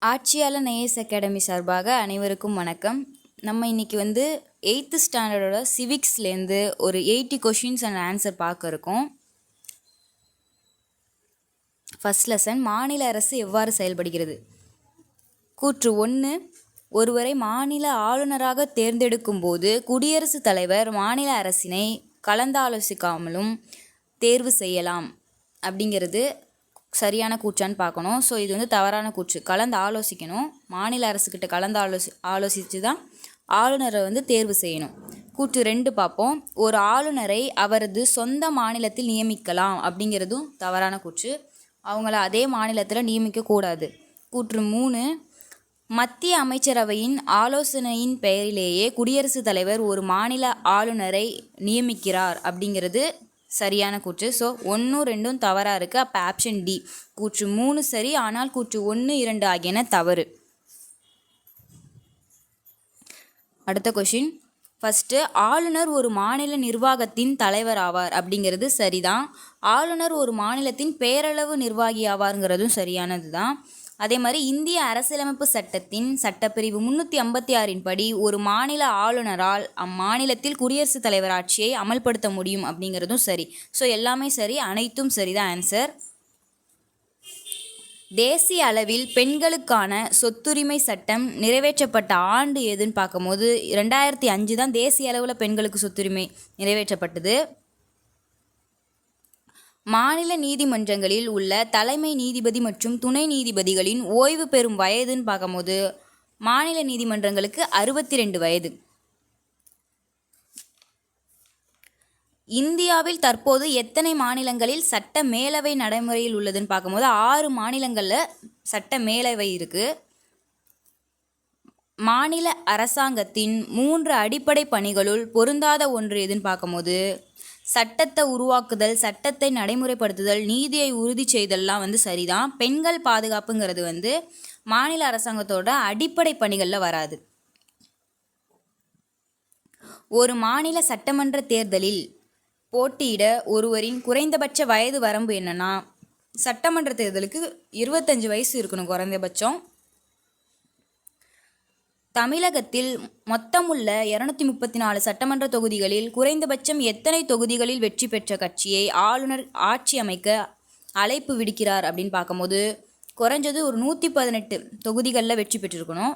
ஆட்சியாளர் IAS academy சார்பாக அனைவருக்கும் வணக்கம். நம்ம இன்றைக்கி 8th ஸ்டாண்டர்டோட சிவிக்ஸ்லேருந்து ஒரு 80 கொஷின்ஸ் அண்ட் ஆன்சர் பார்க்க இருக்கோம். ஃபர்ஸ்ட் லெசன், மாநில அரசு எவ்வாறு செயல்படுகிறது. கூற்று 1, ஒருவரை மாநில ஆளுநராக தேர்ந்தெடுக்கும் போது குடியரசுத் தலைவர் மாநில அரசினை கலந்தாலோசிக்காமலும் தேர்வு செய்யலாம் அப்படிங்கிறது சரியான கூற்றான்னு பார்க்கணும். ஸோ இது தவறான கூற்று. கலந்து ஆலோசிக்கணும், மாநில அரசுக்கிட்ட கலந்து ஆலோசித்து தான் ஆளுநரை தேர்வு செய்யணும். கூற்று 2 பார்ப்போம். ஒரு ஆளுநரை அவரது சொந்த மாநிலத்தில் நியமிக்கலாம் அப்படிங்கிறதும் தவறான கூற்று. அவங்கள அதே மாநிலத்தில் நியமிக்கக்கூடாது. கூற்று 3, மத்திய அமைச்சரவையின் ஆலோசனையின் பெயரிலேயே குடியரசுத் தலைவர் ஒரு மாநில ஆளுநரை நியமிக்கிறார் அப்படிங்கிறது சரியான கூற்று. ஸோ 1, 2 தவறாக இருக்குது. அப்போ ஆப்ஷன் டி, கூற்று 3 சரி, ஆனால் கூற்று 1, 2 ஆகியன தவறு. அடுத்த கொஷின், ஃபஸ்ட்டு, ஆளுநர் ஒரு மாநில நிர்வாகத்தின் தலைவர் ஆவார் அப்படிங்கிறது சரிதான். ஆளுநர் ஒரு மாநிலத்தின் பேரளவு நிர்வாகி ஆவாருங்கிறதும் சரியானது தான். அதே மாதிரி இந்திய அரசியலமைப்பு சட்டத்தின் சட்டப்பிரிவு 356 படி ஒரு மாநில ஆளுநரால் அம்மாநிலத்தில் குடியரசுத் தலைவர் ஆட்சியை அமல்படுத்த முடியும் அப்படிங்கிறதும் சரி. ஸோ எல்லாமே சரி, அனைத்தும் சரிதான் ஆன்சர். தேசிய அளவில் பெண்களுக்கான சொத்துரிமை சட்டம் நிறைவேற்றப்பட்ட ஆண்டு எதுன்னு பார்க்கும்போது 2005 தான் தேசிய அளவில் பெண்களுக்கு சொத்துரிமை நிறைவேற்றப்பட்டது. மாநில நீதிமன்றங்களில் உள்ள தலைமை நீதிபதி மற்றும் துணை நீதிபதிகளின் ஓய்வு பெறும் வயதுன்னு பார்க்கும்போது மாநில நீதிமன்றங்களுக்கு 62 வயது. இந்தியாவில் தற்போது எத்தனை மாநிலங்களில் சட்ட மேலவை நடைமுறையில் உள்ளதுன்னு பார்க்கும்போது 6 மாநிலங்களில் சட்ட மேலவை இருக்குது. மாநில அரசாங்கத்தின் 3 அடிப்படை பணிகளுள் பொருந்தாத ஒன்று எதுன்னு பார்க்கும்போது சட்டத்தை உருவாக்குதல், சட்டத்தை நடைமுறைப்படுத்துதல், நீதியை உறுதி செய்தல்லாம் சரிதான். பெண்கள் பாதுகாப்புங்கிறது மாநில அரசாங்கத்தோட அடிப்படை பணிகளில் வராது. ஒரு மாநில சட்டமன்ற தேர்தலில் போட்டியிட ஒருவரின் குறைந்தபட்ச வயது வரம்பு என்னன்னா, சட்டமன்ற தேர்தலுக்கு 25 வயசு இருக்கணும் குறைந்தபட்சம். தமிழகத்தில் மொத்தமுள்ள 234 சட்டமன்ற தொகுதிகளில் குறைந்தபட்சம் எத்தனை தொகுதிகளில் வெற்றி பெற்ற கட்சியை ஆளுநர் ஆட்சி அமைக்க அழைப்பு விடுக்கிறார் அப்படின்னு பார்க்கும்போது குறைஞ்சது ஒரு 118 தொகுதிகளில் வெற்றி பெற்றிருக்கணும்.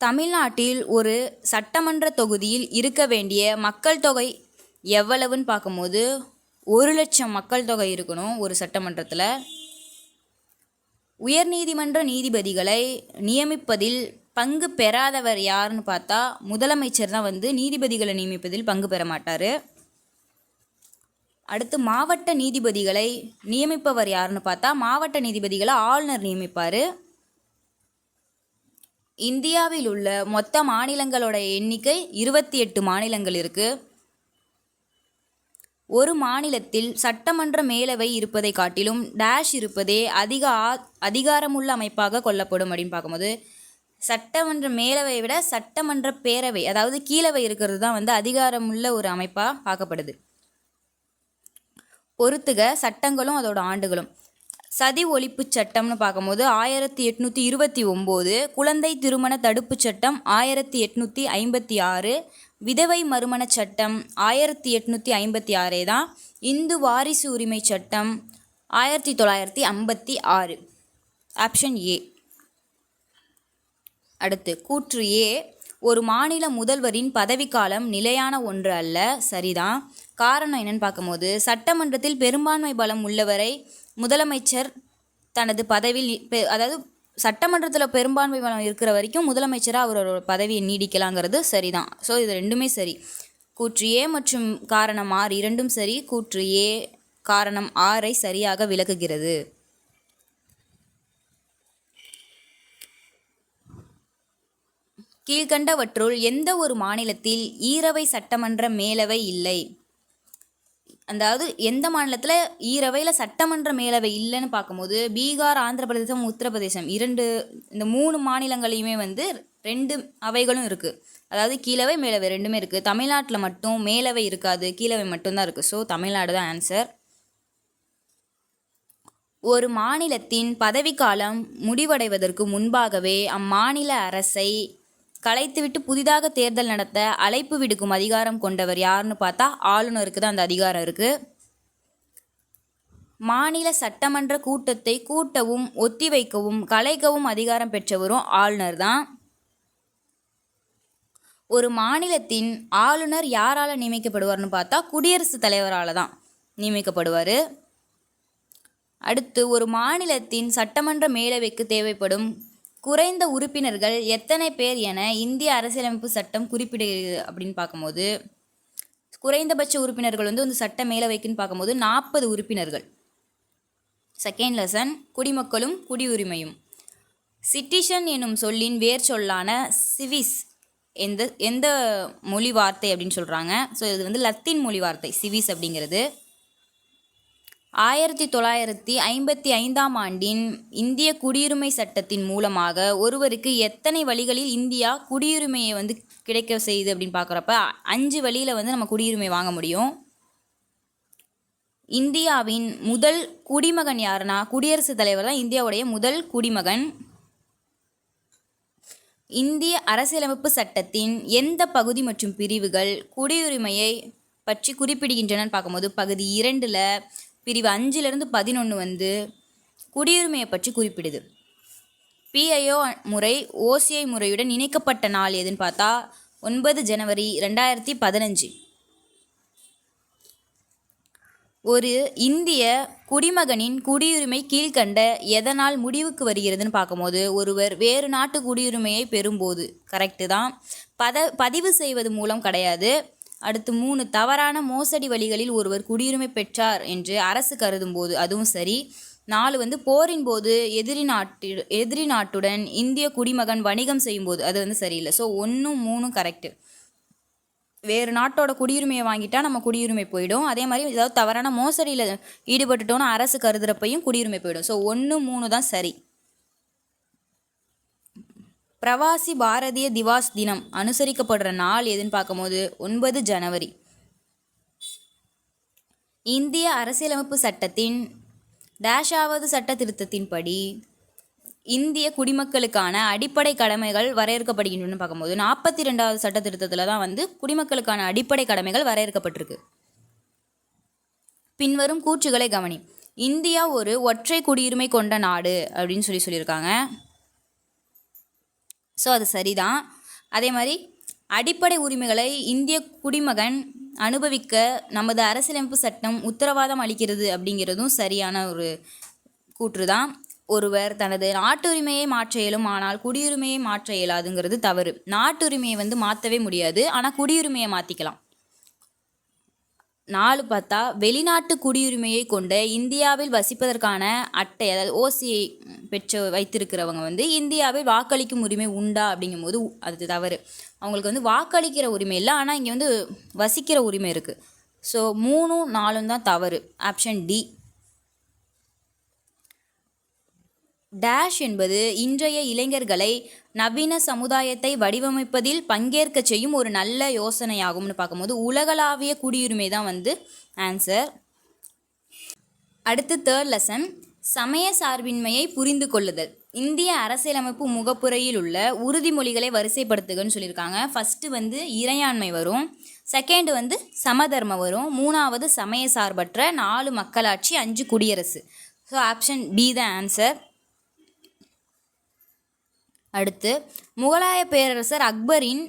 தமிழ்நாட்டில் ஒரு சட்டமன்ற தொகுதியில் இருக்க வேண்டிய மக்கள் தொகை எவ்வளவுன்னு பார்க்கும்போது 1,00,000 மக்கள் தொகை இருக்கணும் ஒரு சட்டமன்றத்தில். உயர்நீதிமன்ற நீதிபதிகளை நியமிப்பதில் பங்கு பெறாதவர் யாருன்னு பார்த்தா முதலமைச்சர் தான் நீதிபதிகளை நியமிப்பதில் பங்கு பெற மாட்டார். அடுத்து மாவட்ட நீதிபதிகளை நியமிப்பவர் யாருன்னு பார்த்தா மாவட்ட நீதிபதிகளை ஆளுநர் நியமிப்பார். இந்தியாவில் உள்ள மொத்த மாநிலங்களோட எண்ணிக்கை 28 மாநிலங்கள் இருக்குது. ஒரு மாநிலத்தில் சட்டமன்ற மேலவை இருப்பதை காட்டிலும் டேஷ் இருப்பதே அதிகாரமுள்ள அமைப்பாக கொள்ளப்படும் அப்படின்னு பார்க்கும்போது சட்டமன்ற மேலவையை விட சட்டமன்ற பேரவை அதாவது கீழவை இருக்கிறது தான் அதிகாரமுள்ள ஒரு அமைப்பாக பார்க்கப்படுது. பொறுத்துக சட்டங்களும் அதோட ஆண்டுகளும். சதி ஒழிப்பு சட்டம்னு பார்க்கும்போது 1829, குழந்தை திருமண தடுப்பு சட்டம் 1856, விதவை மறுமண சட்டம் 1856 தான். இந்து வாரிசு உரிமை சட்டம் 1956. Option A. அடுத்து கூற்று ஏ, ஒரு மாநில முதல்வரின் பதவிக்காலம் நிலையான ஒன்று அல்ல சரிதான். காரணம் என்னன்னு பார்க்கும்போது சட்டமன்றத்தில் பெரும்பான்மை பலம் உள்ளவரை முதலமைச்சர் தனது பதவியில் அதாவது சட்டமன்றத்தில் பெரும்பான்மை பலம் இருக்கிற வரைக்கும் முதலமைச்சராக அவரோட பதவியை நீடிக்கலாங்கிறது சரிதான். ஸோ இது ரெண்டுமே சரி. கூற்று ஏ மற்றும் காரணம் ஆர் இரண்டும் சரி. கூற்று ஏ காரணம் ஆரை சரியாக விளக்குகிறது. கீழ்கண்டவற்றுள் எந்த ஒரு மாநிலத்தில் ஈரவை சட்டமன்ற மேலவை இல்லை, அதாவது எந்த மாநிலத்தில் ஈரவையில் சட்டமன்ற மேலவை இல்லைன்னு பார்க்கும்போது பீகார், ஆந்திர பிரதேசம், உத்தரப்பிரதேசம் இந்த 3 மாநிலங்களையுமே 2 அவைகளும் இருக்குது. அதாவது கீழவை மேலவை ரெண்டுமே இருக்குது. தமிழ்நாட்டில் மட்டும் மேலவை இருக்காது, கீழவை மட்டும்தான் இருக்குது. ஸோ தமிழ்நாடு தான் ஆன்சர். ஒரு மாநிலத்தின் பதவிக்காலம் முடிவடைவதற்கு முன்பாகவே அம்மாநில அரசை கலைத்துவிட்டு புதிதாக தேர்தல் நடத்த அழைப்பு விடுக்கும் அதிகாரம் கொண்டவர் யாருன்னு பார்த்தா ஆளுநருக்கு தான் அந்த அதிகாரம் இருக்குது. மாநில சட்டமன்ற கூட்டத்தை கூட்டவும் ஒத்திவைக்கவும் கலைக்கவும் அதிகாரம் பெற்றவரும் ஆளுநர் தான். ஒரு மாநிலத்தின் ஆளுநர் யாரால் நியமிக்கப்படுவார்னு பார்த்தா குடியரசுத் தலைவரால் தான் நியமிக்கப்படுவார். அடுத்து ஒரு மாநிலத்தின் சட்டமன்ற மேலவைக்கு தேவைப்படும் குறைந்த உறுப்பினர்கள் எத்தனை பேர் என இந்திய அரசியலமைப்பு சட்டம் குறிப்பிடுகிறது அப்படின்னு பார்க்கும்போது குறைந்தபட்ச உறுப்பினர்கள் வந்து சட்ட மேலவைக்குன்னு பார்க்கும்போது 40 உறுப்பினர்கள். செகண்ட் லெசன் குடிமக்களும் குடியுரிமையும். சிட்டிசன் எனும் சொல்லின் வேர் சொல்லான சிவிஸ் எந்த மொழி வார்த்தை அப்படின்னு சொல்கிறாங்க. ஸோ இது வந்து லத்தீன் மொழி வார்த்தை சிவிஸ் அப்படிங்கிறது. 1955ஆம் ஆண்டின் இந்திய குடியுரிமை சட்டத்தின் மூலமாக ஒருவருக்கு எத்தனை வழிகளில் இந்தியா குடியுரிமையை வந்து கிடைக்க செய்யுது அப்படின்னு பார்க்குறப்ப 5 வழியில் வந்து நம்ம குடியுரிமை வாங்க முடியும். இந்தியாவின் முதல் குடிமகன் யாருன்னா குடியரசுத் தலைவர் தான் இந்தியாவுடைய முதல் குடிமகன். இந்திய அரசியலமைப்பு சட்டத்தின் எந்த பகுதி மற்றும் பிரிவுகள் குடியுரிமையை பற்றி குறிப்பிடுகின்றனன்னு பார்க்கும்போது பகுதி 2ல் பிரிவு 5லிருந்து 11 வந்து குடியுரிமையை பற்றி குறிப்பிடுது. பிஐஓ முறை ஓசிஐ முறையுடன் இணைக்கப்பட்ட நாள் எதுன்னு பார்த்தா 9 ஜனவரி 2015. ஒரு இந்திய குடிமகனின் குடியுரிமை கீழ்கண்ட எதனால் முடிவுக்கு வருகிறதுன்னு பார்க்கும்போது ஒருவர் வேறு நாட்டு குடியுரிமையை பெறும்போது. கரெக்டு தான். பதிவு செய்வது மூலம் கிடையாது. அடுத்து 3 தவறான மோசடி வழிகளில் ஒருவர் குடியுரிமை பெற்றார் என்று அரசு கருதும் போது அதுவும் சரி. 4 வந்து போரின் போது எதிரி நாட்டுடன் இந்திய குடிமகன் வணிகம் செய்யும்போது அது வந்து சரியில்லை. So 1, 3 correct. வேறு நாட்டோட குடியுரிமையை வாங்கிட்டா நம்ம குடியுரிமை போயிடும். அதே மாதிரி ஏதாவது தவறான மோசடியில் ஈடுபட்டுட்டோன்னா அரசு கருதுறப்பையும் குடியுரிமை போயிடும். ஸோ 1, 3 தான் சரி. பிரவாசி பாரதிய திவாஸ் தினம் அனுசரிக்கப்படுற நாள் எதுன்னு பார்க்கும்போது 9 ஜனவரி. இந்திய அரசியலமைப்பு சட்டத்தின் டேஷாவது சட்ட திருத்தத்தின்படி இந்திய குடிமக்களுக்கான அடிப்படை கடமைகள் வரையறுக்கப்படுகின்றன பார்க்கும்போது 42வது சட்ட திருத்தத்தில் தான் வந்து குடிமக்களுக்கான அடிப்படை கடமைகள் வரையறுக்கப்பட்டிருக்கு. பின்வரும் கூற்றுகளை கவனி. இந்தியா ஒரு ஒற்றை குடியுரிமை கொண்ட நாடு அப்படின்னு சொல்லியிருக்காங்க. ஸோ அது சரிதான். அதே மாதிரி அடிப்படை உரிமைகளை இந்திய குடிமகன் அனுபவிக்க நமது அரசியலமைப்பு சட்டம் உத்தரவாதம் அளிக்கிறது அப்படிங்கிறதும் சரியான ஒரு கூற்று தான். ஒருவர் தனது நாட்டுரிமையை மாற்ற இயலும், ஆனால் குடியுரிமையை மாற்ற இயலாதுங்கிறது தவறு. நாட்டுரிமையை வந்து மாற்றவே முடியாது, ஆனால் குடியுரிமையை மாற்றிக்கலாம். 4 பார்த்தா வெளிநாட்டு குடியுரிமையை கொண்ட இந்தியாவில் வசிப்பதற்கான அட்டை அதாவது ஓசிஐ பெற்று வைத்திருக்கிறவங்க வந்து இந்தியாவில் வாக்களிக்கும் உரிமை உண்டா அப்படிங்கும்போது அது தவறு. அவங்களுக்கு வந்து வாக்களிக்கிற உரிமை இல்லை, ஆனால் இங்கே வந்து வசிக்கிற உரிமை இருக்குது. ஸோ 3, 4 தான் தவறு. Option D. டேஷ் என்பது இன்றைய இளைஞர்களை நவீன சமுதாயத்தை வடிவமைப்பதில் பங்கேற்க செய்யும் ஒரு நல்ல யோசனையாகும்னு பார்க்கும்போது உலகளாவிய குடியுரிமை தான் வந்து ஆன்சர். அடுத்து 3rd லெசன் சமய சார்பின்மையை புரிந்து கொள்ளுதல். இந்திய அரசியலமைப்பு முகப்புரையில் உள்ள உறுதிமொழிகளை வரிசைப்படுத்துகன்னு சொல்லியிருக்காங்க. ஃபஸ்ட்டு வந்து இறையாண்மை வரும், செகண்ட் வந்து சமதர்மம் வரும், 3வது சமய சார்பற்ற, 4 மக்களாட்சி, 5 குடியரசு. ஸோ ஆப்ஷன் பி தான் ஆன்சர். அடுத்து முகலாய பேரரசர் அக்பரின்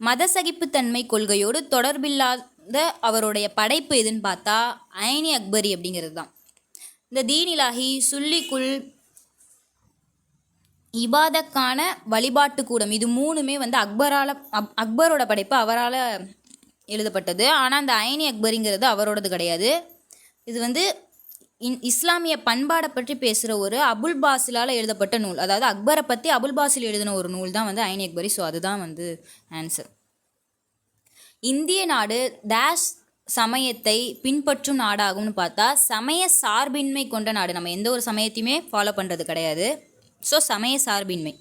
மதசகிப்புத்தன்மை கொள்கையோடு தொடர்பில்லாத அவருடைய படைப்பு எதுன்னு பார்த்தா ஐனி அக்பரி அப்படிங்கிறது தான். இந்த தீனிலாஹி, சுல்லிக்குல், இபாதக்கான வழிபாட்டு கூடம் இது 3மே வந்து அக்பரோட படைப்பு, அவரால் எழுதப்பட்டது. ஆனால் அந்த ஐனி அக்பரிங்கிறது அவரோடது கிடையாது. இது வந்து இஸ்லாமிய பண்பாடை பற்றி பேசுகிற ஒரு அபுல் பாசிலால் எழுதப்பட்ட நூல். அதாவது அக்பரை பற்றி அபுல் பாசில் எழுதின ஒரு நூல் தான் வந்து ஐனி அக்பரி. ஸோ அதுதான் வந்து ஆன்சர். இந்திய நாடு டேஷ் சமயத்தை பின்பற்றும் நாடாகும்னு பார்த்தா சமய சார்பின்மை கொண்ட நாடு. நம்ம எந்த ஒரு சமயத்தையுமே ஃபாலோ பண்ணுறது கிடையாது. ஸோ சமய சார்பின்மை.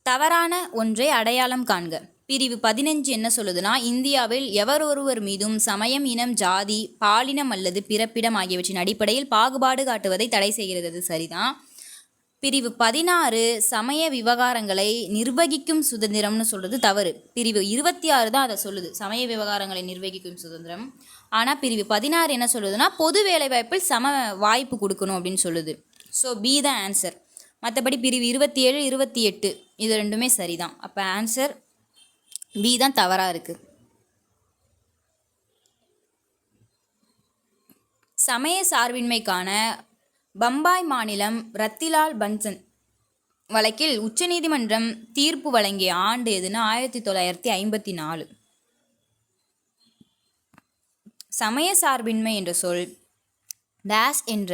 தவறான ஒன்றை அடையாளம் காண்க. பிரிவு 15 என்ன சொல்லுதுன்னா, இந்தியாவில் எவர் ஒருவர் மீதும் சமயம், இனம், ஜாதி, பாலினம் அல்லது பிறப்பிடம் ஆகியவற்றின் அடிப்படையில் பாகுபாடு காட்டுவதை தடை செய்கிறது. அது சரிதான். பிரிவு 16 சமய விவகாரங்களை நிர்வகிக்கும் சுதந்திரம்னு சொல்கிறது தவறு. பிரிவு 26 தான் அதை சொல்லுது, சமய விவகாரங்களை நிர்வகிக்கும் சுதந்திரம். ஆனால் பிரிவு 16 என்ன சொல்லுதுன்னா, பொது வேலைவாய்ப்பில் சம வாய்ப்பு கொடுக்கணும் அப்படின்னு சொல்லுது. ஸோ பி தான் ஆன்சர். மற்றபடி பிரிவு 27, 28 இது ரெண்டுமே சரிதான். அப்போ ஆன்சர் பி தான் தவறாக இருக்குது. சமய சார்பின்மைக்கான பம்பாய் மாநிலம் ரத்திலால் பன்சன் வழக்கில் உச்சநீதிமன்றம் தீர்ப்பு வழங்கிய ஆண்டு எதுனா 1954. சமய சார்பின்மை என்ற சொல் டேஷ் என்ற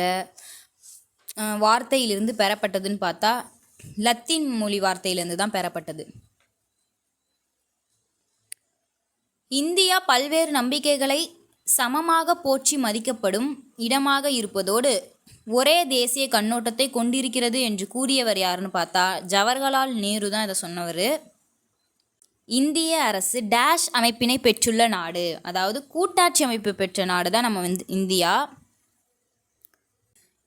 வார்த்தையிலிருந்து பெறப்பட்டதுன்னு பார்த்தா லத்தீன் மொழி வார்த்தையிலிருந்து தான் பெறப்பட்டது. இந்தியா பல்வேறு நம்பிக்கைகளை சமமாக போற்றி மதிக்கப்படும் இடமாக இருப்பதோடு ஒரே தேசிய கண்ணோட்டத்தை கொண்டிருக்கிறது என்று கூறியவர் யாருன்னு பார்த்தா ஜவஹர்லால் நேரு தான் இதை சொன்னவர். இந்திய அரசு டேஷ் அமைப்பினை பெற்றுள்ள நாடு, அதாவது கூட்டாட்சி அமைப்பு பெற்ற நாடு தான் நம்ம இந்தியா.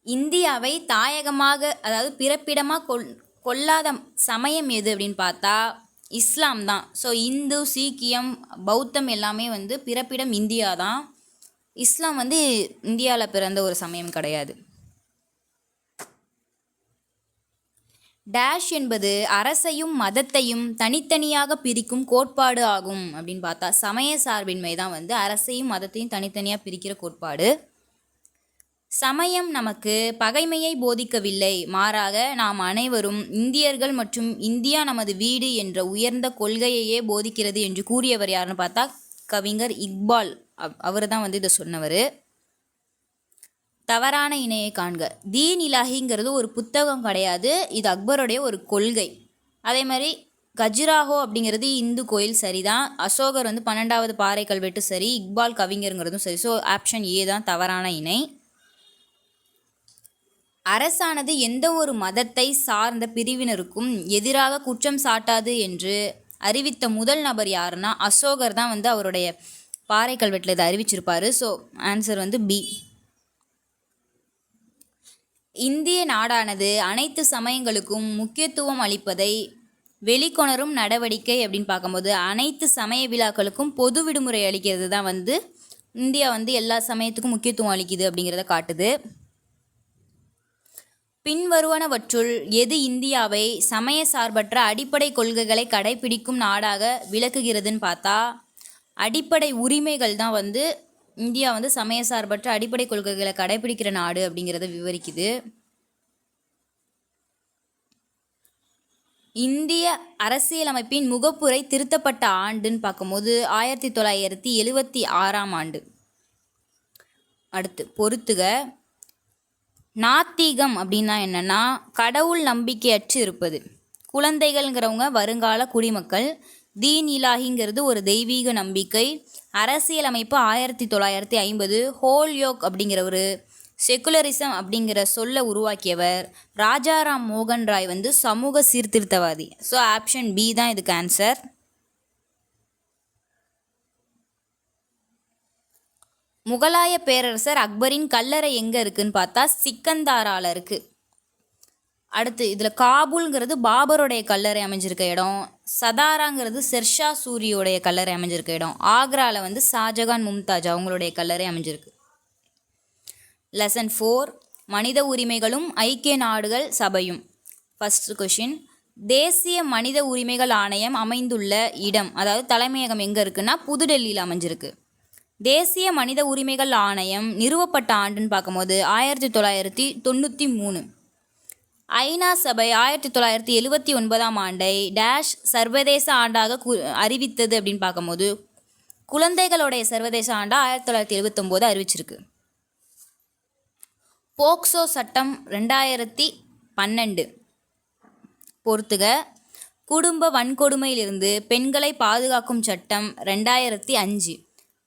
இந்தியாவை தாயகமாக அதாவது பிறப்பிடமாக கொள்ளாத சமயம் எது அப்படின்னு பார்த்தா இஸ்லாம் தான். ஸோ இந்து, சீக்கியம், பௌத்தம் எல்லாமே பிறப்பிடம் இந்தியா தான். இஸ்லாம் இந்தியாவில் பிறந்த ஒரு சமயம் கிடையாது. டேஷ் என்பது அரசையும் மதத்தையும் தனித்தனியாக பிரிக்கும் கோட்பாடு ஆகும் அப்படின்னு பார்த்தா சமய சார்பின்மை தான் அரசையும் மதத்தையும் தனித்தனியாக பிரிக்கிற கோட்பாடு. சமயம் நமக்கு பகைமையை போதிக்கவில்லை, மாறாக நாம் அனைவரும் இந்தியர்கள் மற்றும் இந்தியா நமது வீடு என்ற உயர்ந்த கொள்கையையே போதிக்கிறது என்று கூறியவர் யாருன்னு பார்த்தா கவிஞர் இக்பால். அவர் தான் இதை சொன்னவர். தவறான இணையை காண்க. தீன் இலாஹிங்கிறது ஒரு புத்தகம் கிடையாது, இது அக்பருடைய ஒரு கொள்கை. அதே மாதிரி கஜுராஹோ அப்படிங்கிறது இந்து கோயில் சரிதான். அசோகர் 12வது பாறை கல்வெட்டு சரி. இக்பால் கவிஞருங்கிறதும் சரி. ஸோ ஆப்ஷன் ஏ தான் தவறான இணை. அரசானது எந்த ஒரு மதத்தை சார்ந்த பிரிவினருக்கும் எதிராக குற்றம் சாட்டாது என்று அறிவித்த முதல் நபர் யாருன்னா அசோகர் தான் அவருடைய பாறை கல்வெட்டில் இதை அறிவிச்சிருப்பார். So answer B. இந்திய நாடானது அனைத்து சமயங்களுக்கும் முக்கியத்துவம் அளிப்பதை வெளிக்கொணரும் நடவடிக்கை அப்படின்னு பார்க்கும்போது அனைத்து சமய விழாக்களுக்கும் பொது விடுமுறை அளிக்கிறது தான் இந்தியா எல்லா சமயத்துக்கும் முக்கியத்துவம் அளிக்குது அப்படிங்கிறத காட்டுது. பின்வருவனவற்றுள் எது இந்தியாவை சமய சார்பற்ற அடிப்படை கொள்கைகளை கடைபிடிக்கும் நாடாக விளக்குகிறதுன்னு பார்த்தா அடிப்படை உரிமைகள் தான் இந்தியா சமய சார்பற்ற அடிப்படை கொள்கைகளை கடைபிடிக்கிற நாடு அப்படிங்கிறத விவரிக்குது. இந்திய அரசியலமைப்பின் முகப்புரை திருத்தப்பட்ட ஆண்டுன்னு பார்க்கும்போது 1976ஆம் ஆண்டு. அடுத்து பொறுத்துக. நாத்திகம் அப்படின்னா என்னென்னா கடவுள் நம்பிக்கையற்று இருப்பது. குழந்தைகள்ங்கிறவங்க வருங்கால குடிமக்கள். தீன் இலாஹிங்கிறது ஒரு தெய்வீக நம்பிக்கை. அரசியலமைப்பு 1950. ஹோல்யோக் அப்படிங்கிற ஒரு செக்குலரிசம் அப்படிங்கிற சொல்ல உருவாக்கியவர் ராஜாராம் மோகன் ராய் சமூக சீர்திருத்தவாதி. ஸோ ஆப்ஷன் பி தான் இதுக்கு ஆன்சர். முகலாய பேரரசர் அக்பரின் கல்லறை எங்கே இருக்குதுன்னு பார்த்தா சிக்கந்தாராவில் இருக்குது. அடுத்து இதில் காபூல்ங்கிறது பாபருடைய கல்லறை அமைஞ்சிருக்க இடம். சதாராங்கிறது ஷெர்ஷா சூரியோடைய கல்லறை அமைஞ்சிருக்க இடம். ஆக்ராவில் ஷாஜகான் மும்தாஜ் அவங்களுடைய கல்லறை அமைஞ்சிருக்கு. லெசன் 4 மனித உரிமைகளும் ஐக்கிய நாடுகள் சபையும். ஃபர்ஸ்ட் கொஷின், தேசிய மனித உரிமைகள் ஆணையம் அமைந்துள்ள இடம், அதாவது தலைமையகம் எங்கே இருக்குன்னா புதுடெல்லியில் அமைஞ்சிருக்கு. தேசிய மனித உரிமைகள் ஆணையம் நிறுவப்பட்ட ஆண்டுன்னு பார்க்கும்போது 1993. ஐநா சபை 1979ஆம் ஆண்டை டேஷ் சர்வதேச ஆண்டாக அறிவித்தது அப்படின்னு பார்க்கும்போது குழந்தைகளுடைய சர்வதேச ஆண்டா 1979 அறிவிச்சிருக்கு. போக்சோ சட்டம் 2012. பொறுத்துக. குடும்ப வன்கொடுமையிலிருந்து பெண்களை பாதுகாக்கும் சட்டம் 2005.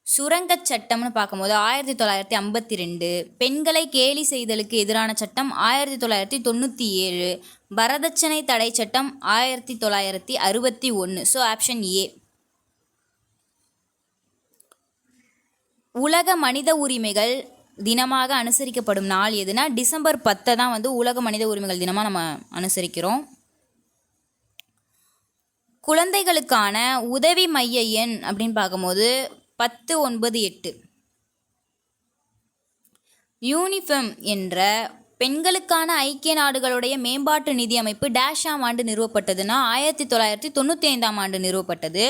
சுரங்கச் சட்டம்னு பார்க்கும்போது 1952. பெண்களை கேலி செய்தலுக்கு எதிரான சட்டம் 1997. வரதட்சணை தடை சட்டம் 1961. So option A. உலக மனித உரிமைகள் தினமாக அனுசரிக்கப்படும் நாள் எதுனா டிசம்பர் 10 தான் வந்து உலக மனித உரிமைகள் தினமாக நம்ம அனுசரிக்கிறோம். குழந்தைகளுக்கான உதவி மைய எண் அப்படின்னு பார்க்கும்போது 1098. யூனிஃபெம் என்ற பெண்களுக்கான ஐக்கிய நாடுகளுடைய மேம்பாட்டு நிதி அமைப்பு டேஷாம் ஆண்டு நிறுவப்பட்டதுன்னா 1995ஆம் ஆண்டு நிறுவப்பட்டது.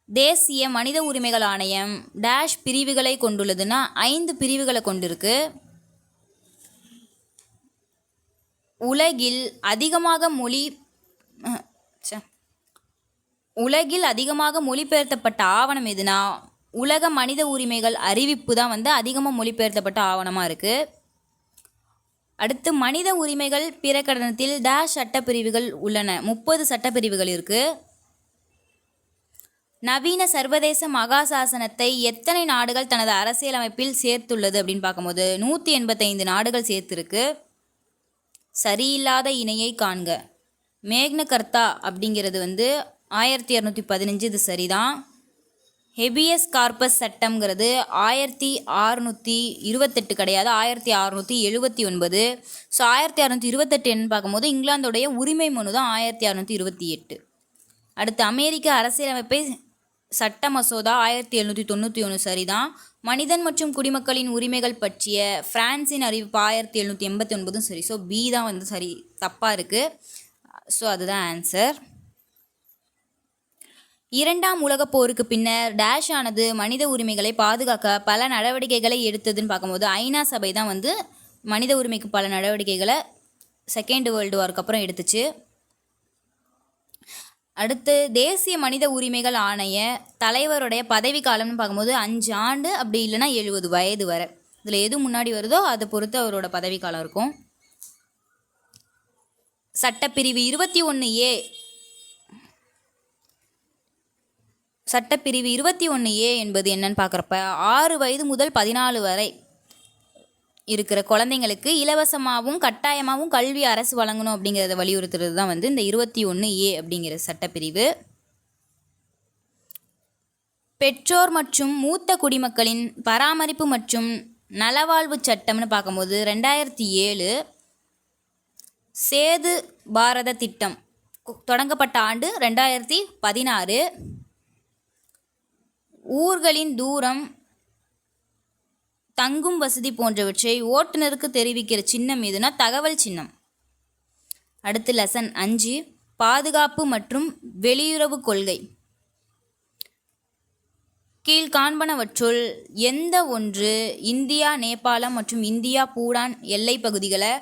தேசிய மனித உரிமைகள் ஆணையம் டேஷ் பிரிவுகளை கொண்டுள்ளதுன்னா 5 பிரிவுகளை கொண்டிருக்கு. உலகில் அதிகமாக மொழிபெயர்த்தப்பட்ட ஆவணம் எதுனா உலக மனித உரிமைகள் அறிவிப்பு தான் வந்து அதிகமாக மொழிபெயர்த்தப்பட்ட ஆவணமாக இருக்குது. அடுத்து மனித உரிமைகள் பிரகடனத்தில் டேஷ் சட்டப்பிரிவுகள் உள்ளன. 30 சட்டப்பிரிவுகள் இருக்குது. நவீன சர்வதேச மகாசாசனத்தை எத்தனை நாடுகள் தனது அரசியலமைப்பில் சேர்த்துள்ளது அப்படின்னு பார்க்கும்போது 185 நாடுகள் சேர்த்துருக்கு. சரியில்லாத இணையை காண்க. மேக்ன கர்த்தா அப்படிங்கிறது வந்து 1215, இது சரிதான். ஹெபியஸ் கார்பஸ் சட்டம்ங்கிறது 1628 கிடையாது, 1679. ஸோ 1628 என்னன்னு பார்க்கும்போது இங்கிலாந்துடைய உரிமை மனு தான் 1628. அடுத்து அமெரிக்க அரசியலமைப்பை சட்ட மசோதா 1791, சரிதான். மனிதன் மற்றும் குடிமக்களின் உரிமைகள் பற்றிய பிரான்சின் அறிவிப்பு 1789, சரி. ஸோ பி தான் வந்து சரி, தப்பாக இருக்குது. ஸோ அதுதான் ஆன்சர். 2ஆம் உலகப் போருக்கு பின்னர் டேஷ் ஆனது மனித உரிமைகளை பாதுகாக்க பல நடவடிக்கைகளை எடுத்ததுன்னு பார்க்கும்போது ஐநா சபை தான் வந்து மனித உரிமைக்கு பல நடவடிக்கைகளை செகண்ட் வேர்ல்டு வார்க்கு அப்புறம் எடுத்துச்சு. அடுத்து தேசிய மனித உரிமைகள் ஆணைய தலைவருடைய பதவி காலம்னு பார்க்கும்போது 5 ஆண்டு, அப்படி இல்லைன்னா 70 வயது வரை. இதில் எது முன்னாடி வருதோ அதை பொறுத்து அவரோட பதவி காலம் இருக்கும். சட்டப்பிரிவு 21A சட்டப்பிரிவு 21A என்பது என்னன்னு பார்க்குறப்ப 6 வயது முதல் 14 வரை இருக்கிற குழந்தைங்களுக்கு இலவசமாகவும் கட்டாயமாகவும் கல்வி அரசு வழங்கணும் அப்படிங்கிறத வலியுறுத்துறது தான் வந்து இந்த 21A அப்படிங்கிற சட்டப்பிரிவு. பெற்றோர் மற்றும் மூத்த குடிமக்களின் பராமரிப்பு மற்றும் நலவாழ்வு சட்டம்னு பார்க்கும்போது 2007. சேது பாரத திட்டம் தொடங்கப்பட்ட ஆண்டு 2016. ஊர்களின் தூரம், தங்கும் வசதி போன்றவற்றை ஓட்டுநருக்கு தெரிவிக்கிற சின்னம் எதுனா தகவல் சின்னம். அடுத்து லெசன் 5 பாதுகாப்பு மற்றும் வெளியுறவு கொள்கை. கீழ்காண்பனவற்றுள் எந்த ஒன்று இந்தியா, நேபாளம் மற்றும் இந்தியா பூடான் எல்லை பகுதிகளை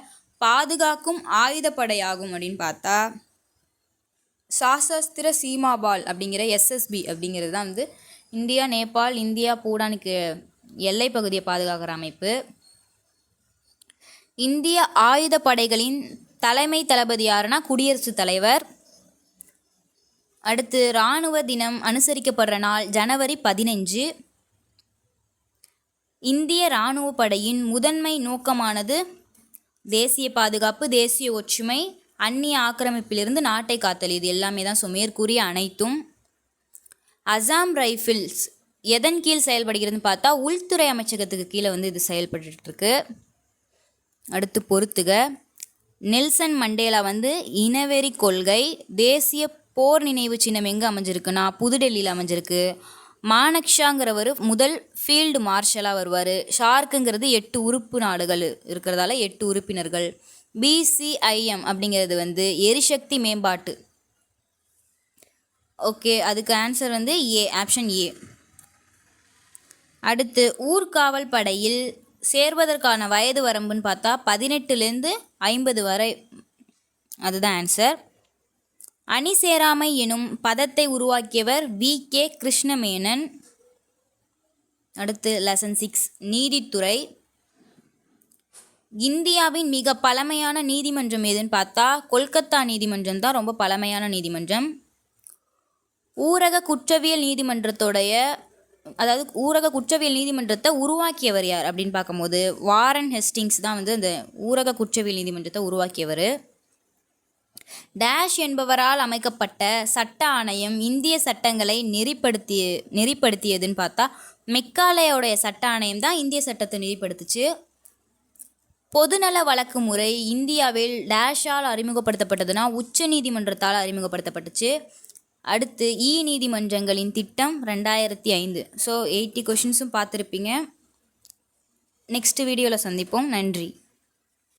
பாதுகாக்கும் ஆயுதப்படையாகும் அப்படின்னு பார்த்தா சாசஸ்திர சீமாபால் அப்படிங்கிற SSB அப்படிங்கிறது தான் வந்து இந்தியா, நேபாள், இந்தியா பூடானுக்கு எல்லை பகுதியை பாதுகாக்கிற அமைப்பு. இந்திய ஆயுதப்படைகளின் தலைமை தளபதி யாருன்னா குடியரசுத் தலைவர். அடுத்து இராணுவ தினம் அனுசரிக்கப்படுற நாள் ஜனவரி 15. இந்திய இராணுவ படையின் முதன்மை நோக்கமானது தேசிய பாதுகாப்பு, தேசிய ஒற்றுமை, அந்நிய ஆக்கிரமிப்பிலிருந்து நாட்டை காத்தல். இது எல்லாமே தான் மேற்கூறிய அனைத்தும். அசாம் ரைஃபிள்ஸ் எதன் கீழ் செயல்படுகிறதுன்னு பார்த்தா உள்துறை அமைச்சகத்துக்கு கீழே வந்து இது செயல்பட்டுருக்கு. அடுத்து பொறுத்துக. நெல்சன் மண்டேலா வந்து இனவெறி கொள்கை. தேசிய போர் நினைவு சின்னம் எங்கே அமைஞ்சிருக்குன்னா புதுடெல்லியில் அமைஞ்சிருக்கு. மானக்ஷாங்கிறவர் முதல் ஃபீல்டு மார்ஷலாக வருவார். ஷார்க்குங்கிறது 8 உறுப்பு நாடுகள் இருக்கிறதால 8 உறுப்பினர்கள். BCIM அப்படிங்கிறது வந்து எரிசக்தி மேம்பாட்டு. ஓகே, அதுக்கு ஆன்சர் வந்து ஆப்ஷன் ஏ. அடுத்து ஊர்காவல் படையில் சேர்வதற்கான வயது வரம்புன்னு பார்த்தா 18லேருந்து 50 வரை, அதுதான் ஆன்சர். அணி சேராமை எனும் பதத்தை உருவாக்கியவர் VK கிருஷ்ணமேனன். அடுத்து லெசன் 6 நீதித்துறை. இந்தியாவின் மிக பழமையான நீதிமன்றம் எதுன்னு பார்த்தா கொல்கத்தா நீதிமன்றம் தான் ரொம்ப பழமையான நீதிமன்றம். ஊரக குற்றவியல் நீதிமன்றத்தை உருவாக்கியவர் யார் அப்படின்னு பார்க்கும்போது வாரன் ஹெஸ்டிங்ஸ் தான் வந்து அந்த ஊரக குற்றவியல் நீதிமன்றத்தை உருவாக்கியவர். டேஷ் என்பவரால் அமைக்கப்பட்ட சட்ட ஆணையம் இந்திய சட்டங்களை நெறிப்படுத்தியதுன்னு பார்த்தா மெக்காலேயோடைய சட்ட ஆணையம் தான் இந்திய சட்டத்தை நெறிப்படுத்துச்சு. பொதுநல வழக்கு முறை இந்தியாவில் டேஷால் அறிமுகப்படுத்தப்பட்டதுன்னா உச்ச நீதிமன்றத்தால் அறிமுகப்படுத்தப்பட்டுச்சு. அடுத்து நீதிமன்றங்களின் திட்டம் 2005. ஸோ 80 கொஷின்ஸும் பார்த்துருப்பீங்க. நெக்ஸ்ட் வீடியோவில் சந்திப்போம். நன்றி.